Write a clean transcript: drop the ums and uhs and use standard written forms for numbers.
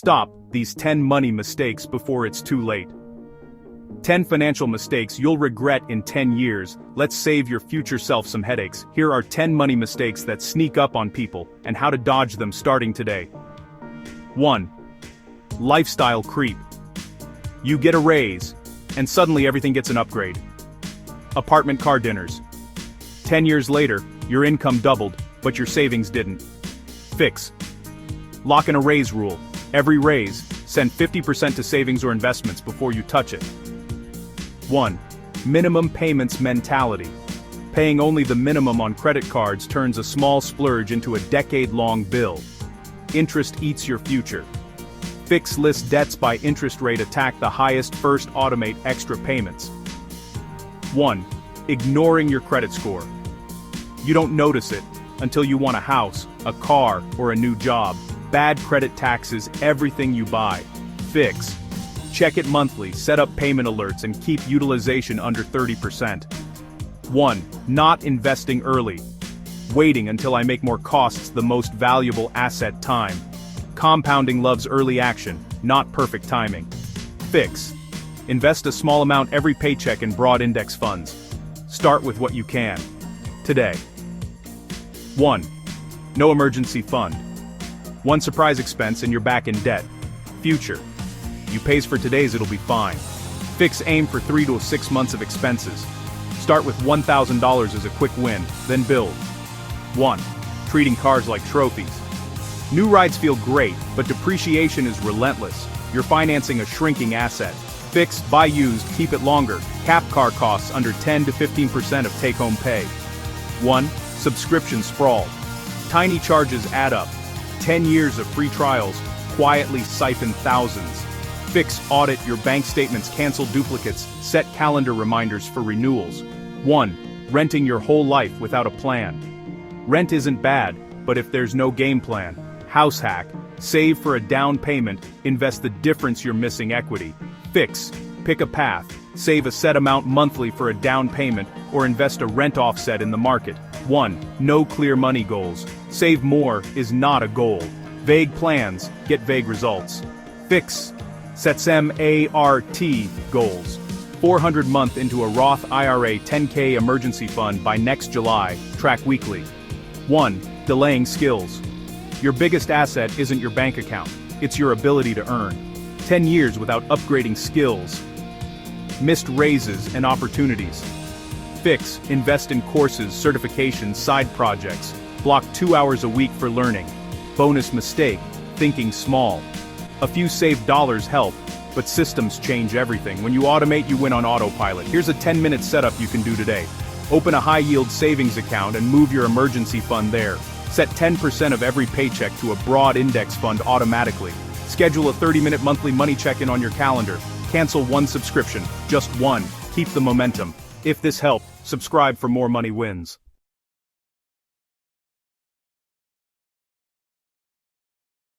Stop these 10 money mistakes before it's too late. 10 financial mistakes you'll regret in 10 years. Let's save your future self some headaches. Here are 10 money mistakes that sneak up on people and how to dodge them starting today. 1. Lifestyle creep. You get a raise, and suddenly everything gets an upgrade. Apartment car dinners. 10 years later, your income doubled, but your savings didn't. Fix. Lock in a raise rule. Every raise, send 50% to savings or investments before you touch it. 1. Minimum payments mentality. Paying only the minimum on credit cards turns a small splurge into a decade-long bill. Interest eats your future. Fix list debts by interest rate. Attack the highest first. Automate extra payments. 1. Ignoring your credit score. You don't notice it until you want a house, a car, or a new job. Bad credit taxes everything you buy. Fix. Check it monthly, set up payment alerts, and keep utilization under 30%. 1. Not investing early. Waiting until I make more costs the most valuable asset. Time. Compounding loves early action, not perfect timing. Fix. Invest a small amount every paycheck in broad index funds. Start with what you can. Today. 1. No emergency fund. One surprise expense and you're back in debt. Future. You pays for today's, it'll be fine. Fix. Aim for 3 to 6 months of expenses. Start with $1,000 as a quick win, then build. 1. Treating cars like trophies. New rides feel great, but depreciation is relentless. You're financing a shrinking asset. Fix. Buy used, keep it longer. Cap car costs under 10 to 15% of take-home pay. 1. Subscription sprawl. Tiny charges add up. 10 years of free trials quietly siphon thousands. Fix. Audit your bank statements, cancel duplicates, set calendar reminders for renewals. 1. Renting your whole life without a plan. Rent isn't bad, but if there's no game plan. House hack. Save for a down payment, invest the difference. You're missing equity. Fix. Pick a path. Save a set amount monthly for a down payment, or invest a rent offset in the market. 1. No clear money goals. Save more is not a goal. Vague plans get vague results. Fix. Set SMART goals. 400 month into a Roth IRA 10K emergency fund by next July. Track weekly. 1. Delaying skills. Your biggest asset isn't your bank account, it's your ability to earn. 10 years without upgrading skills. Missed raises and opportunities. Fix. Invest in courses, certifications, side projects. Block 2 hours a week for learning. Bonus mistake, thinking small. A few saved dollars help, but systems change everything. When you automate, you win on autopilot. Here's a 10-minute setup you can do today. Open a high-yield savings account and move your emergency fund there. Set 10% of every paycheck to a broad index fund automatically. Schedule a 30-minute monthly money check-in on your calendar. Cancel one subscription, just one. Keep the momentum. If this helped, subscribe for more money wins.